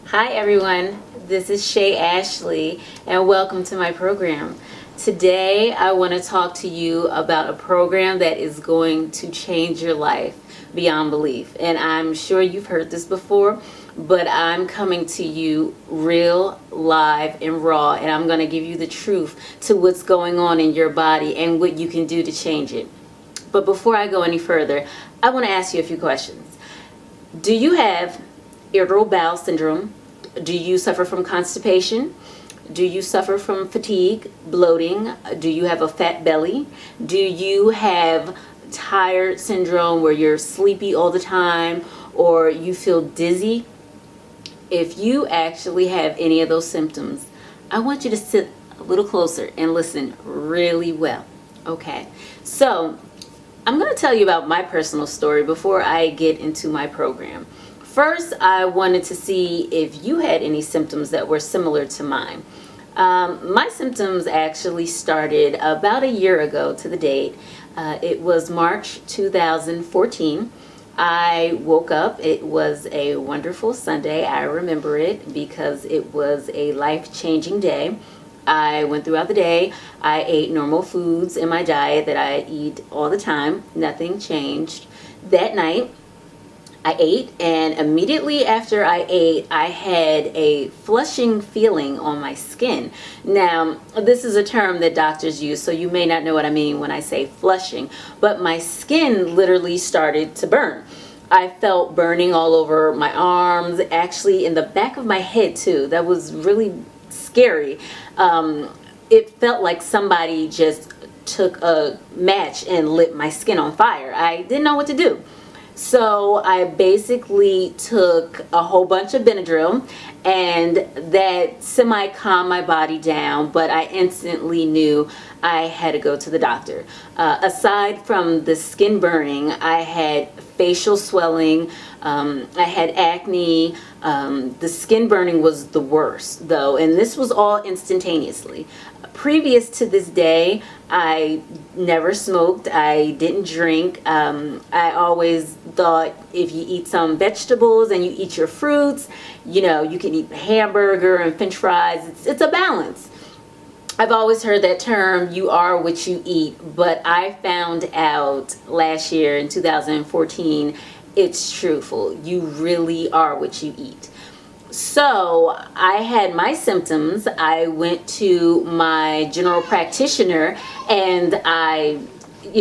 Hi everyone, this is Shay Ashley and welcome to my program. Today I want to talk to you about a program that is going to change your life beyond belief. And I'm sure you've heard this before, but I'm coming to you real, live, and raw, and I'm going to give you the truth to what's going on in your body and what you can do to change it. But before I go any further, I want to ask you a few questions. Do you have irritable bowel syndrome? Do you suffer from constipation? Do you suffer from fatigue, bloating? Do you have a fat belly? Do you have tired syndrome where you're sleepy all the time or you feel dizzy? If you actually have any of those symptoms, I want you to sit a little closer and listen really well. Okay, so I'm going to tell you about my personal story before I get into my program. First, I wanted to see if you had any symptoms that were similar to mine. My symptoms actually started about a year ago to the date. It was March 2014. I woke up. It was a wonderful Sunday. I remember it because it was a life-changing day. I went throughout the day. I ate normal foods in my diet that I eat all the time. Nothing changed. That night, I ate, and immediately after I ate, I had a flushing feeling on my skin. Now, this is a term that doctors use, so you may not know what I mean when I say flushing, but my skin literally started to burn. I felt burning all over my arms, actually in the back of my head too. That was really scary. It felt like somebody just took a match and lit my skin on fire. I didn't know what to do. So I basically took a whole bunch of Benadryl, and that semi-calmed my body down, but I instantly knew I had to go to the doctor. Aside from the skin burning, I had facial swelling, I had acne. The skin burning was the worst though, and this was all instantaneously. Previous to this day, I never smoked, I didn't drink. I always thought if you eat some vegetables and you eat your fruits, you know, you can eat hamburger and french fries. It's a balance. I've always heard that term, you are what you eat, but I found out last year in 2014, it's truthful. You really are what you eat. So I had my symptoms. I went to my general practitioner and I,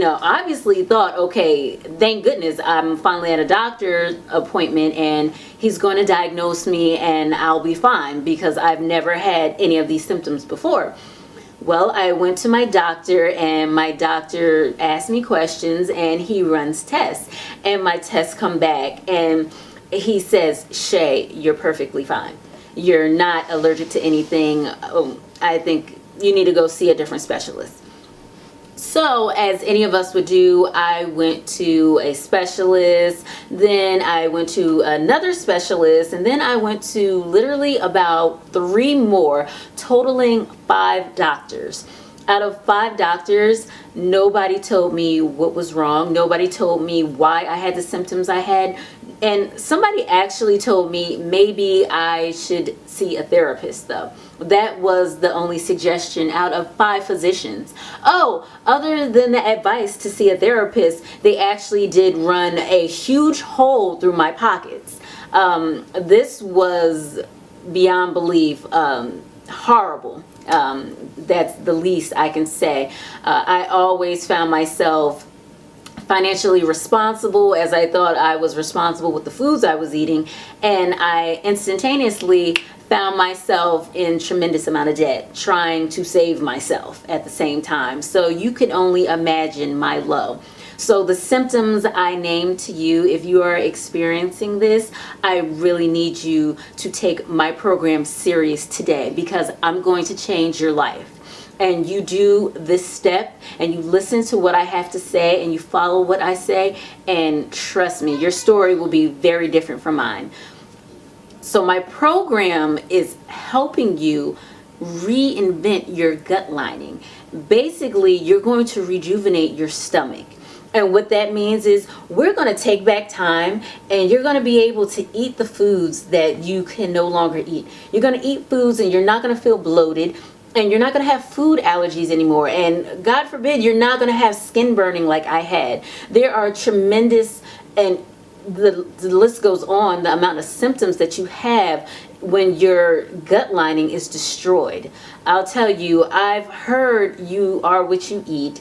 obviously thought, okay, thank goodness I'm finally at a doctor's appointment and he's going to diagnose me and I'll be fine because I've never had any of these symptoms before. Well, I went to my doctor and my doctor asked me questions and he runs tests and my tests come back and he says, Shay, you're perfectly fine. You're not allergic to anything. I think you need to go see a different specialist. So as any of us would do, I went to a specialist, then I went to another specialist, and then I went to literally about 3 more, totaling 5 doctors. Out of 5 doctors, nobody told me what was wrong. Nobody told me why I had the symptoms I had. And somebody actually told me maybe I should see a therapist though. That was the only suggestion out of 5 physicians. Oh, other than the advice to see a therapist, they actually did run a huge hole through my pockets. This was beyond belief horrible. That's the least I can say. I always found myself financially responsible as I thought I was responsible with the foods I was eating, and I instantaneously found myself in tremendous amount of debt trying to save myself at the same time. So you can only imagine my low. So the symptoms I named to you, if you are experiencing this, I really need you to take my program serious today because I'm going to change your life. And you do this step and you listen to what I have to say and you follow what I say, and trust me, your story will be very different from mine. So my program is helping you reinvent your gut lining. Basically, you're going to rejuvenate your stomach. And what that means is we're going to take back time, and you're going to be able to eat the foods that you can no longer eat. You're going to eat foods and you're not going to feel bloated, and you're not going to have food allergies anymore. And God forbid, you're not going to have skin burning like I had. There are tremendous, and the list goes on, the amount of symptoms that you have when your gut lining is destroyed. I'll tell you, I've heard you are what you eat.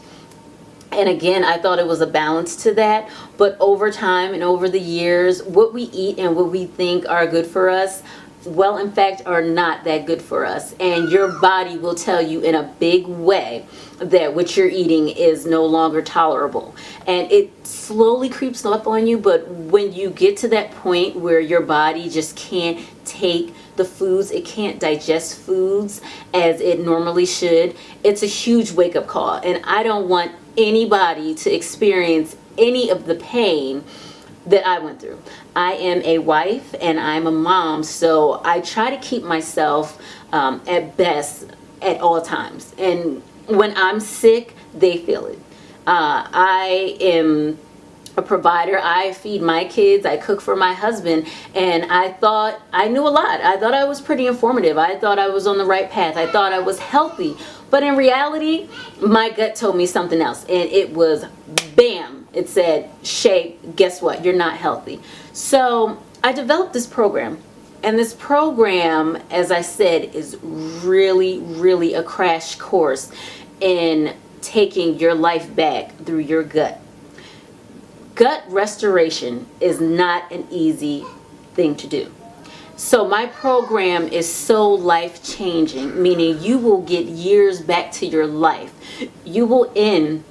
And again, I thought it was a balance to that. But over time and over the years, what we eat and what we think are good for us, well, in fact, are not that good for us. And your body will tell you in a big way that what you're eating is no longer tolerable. And it slowly creeps up on you. But when you get to that point where your body just can't take the foods, it can't digest foods as it normally should, it's a huge wake-up call. And I don't want anybody to experience any of the pain that I went through. I am a wife and I'm a mom, so I try to keep myself at best at all times. And when I'm sick, they feel it. I am a provider. I feed my kids. I cook for my husband. And I thought I knew a lot. I thought I was pretty informative. I thought I was on the right path. I thought I was healthy. But in reality, my gut told me something else. And it was bam. It said, Shay, guess what? You're not healthy. So I developed this program. And this program, as I said, is really, really a crash course in taking your life back through your gut. Gut restoration is not an easy thing to do. So my program is so life-changing, meaning you will get years back to your life. You will end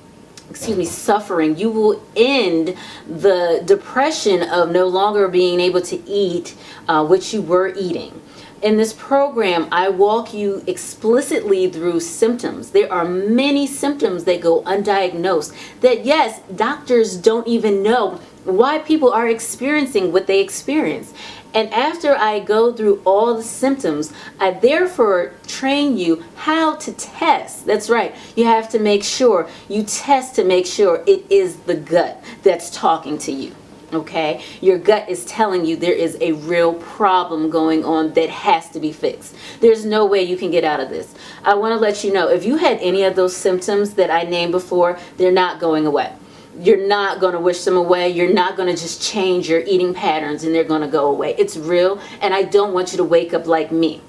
suffering. You will end the depression of no longer being able to eat what you were eating. In this program, I walk you explicitly through symptoms. There are many symptoms that go undiagnosed that, yes, doctors don't even know why people are experiencing what they experience. And after I go through all the symptoms, I therefore train you how to test. That's right. You have to make sure you test to make sure it is the gut that's talking to you. Okay? Your gut is telling you there is a real problem going on that has to be fixed. There's no way you can get out of this. I want to let you know, if you had any of those symptoms that I named before, they're not going away. You're not going to wish them away. You're not going to just change your eating patterns and they're going to go away. It's real, and I don't want you to wake up like me.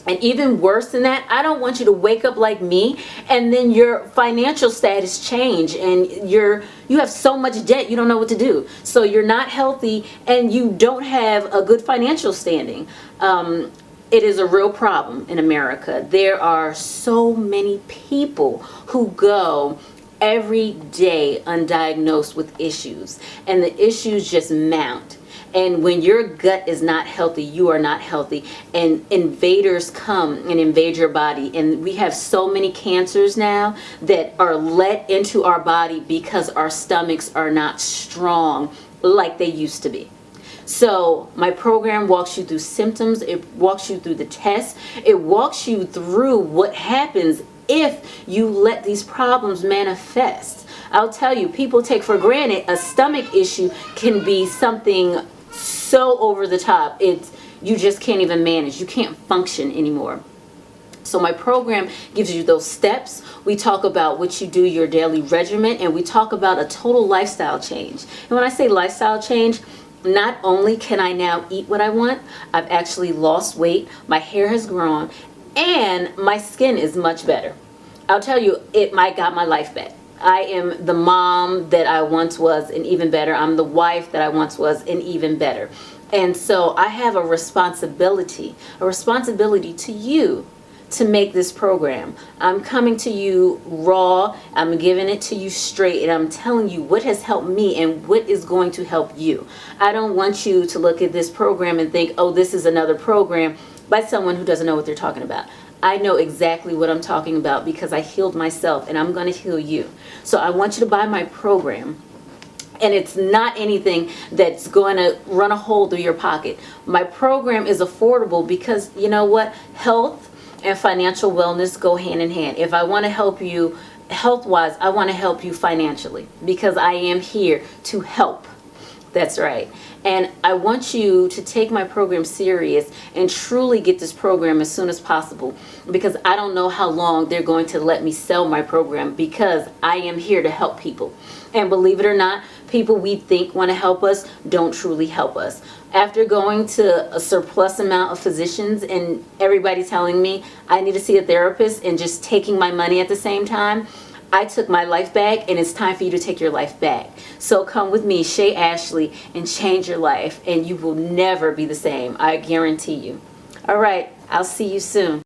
And even worse than that, I don't want you to wake up like me and then your financial status change and you have so much debt you don't know what to do. So you're not healthy and you don't have a good financial standing. It is a real problem in America. There are so many people who go every day undiagnosed with issues, and the issues just mount. And when your gut is not healthy, you are not healthy, and invaders come and invade your body. And we have so many cancers now that are let into our body because our stomachs are not strong like they used to be. So my program walks you through symptoms, it walks you through the tests, it walks you through what happens if you let these problems manifest. I'll tell you, people take for granted a stomach issue can be something so over the top. You just can't even manage. You can't function anymore. So my program gives you those steps. We talk about what you do, your daily regimen, and we talk about a total lifestyle change. And when I say lifestyle change, not only can I now eat what I want, I've actually lost weight, my hair has grown, and my skin is much better. I'll tell you, I got my life back. I am the mom that I once was, and even better. I'm the wife that I once was, and even better. And so I have a responsibility to you to make this program. I'm coming to you raw, I'm giving it to you straight, and I'm telling you what has helped me and what is going to help you. I don't want you to look at this program and think, oh, this is another program by someone who doesn't know what they're talking about. I know exactly what I'm talking about because I healed myself, and I'm going to heal you. So I want you to buy my program. And it's not anything that's going to run a hole through your pocket. My program is affordable because, you know what? Health and financial wellness go hand in hand. If I want to help you health-wise, I want to help you financially because I am here to help. That's right. And I want you to take my program serious and truly get this program as soon as possible, because I don't know how long they're going to let me sell my program, because I am here to help people. And believe it or not, people we think want to help us don't truly help us. After going to a surplus amount of physicians and everybody telling me I need to see a therapist and just taking my money at the same time, I took my life back, and it's time for you to take your life back. So come with me, Shay Ashley, and change your life, and you will never be the same. I guarantee you. All right, I'll see you soon.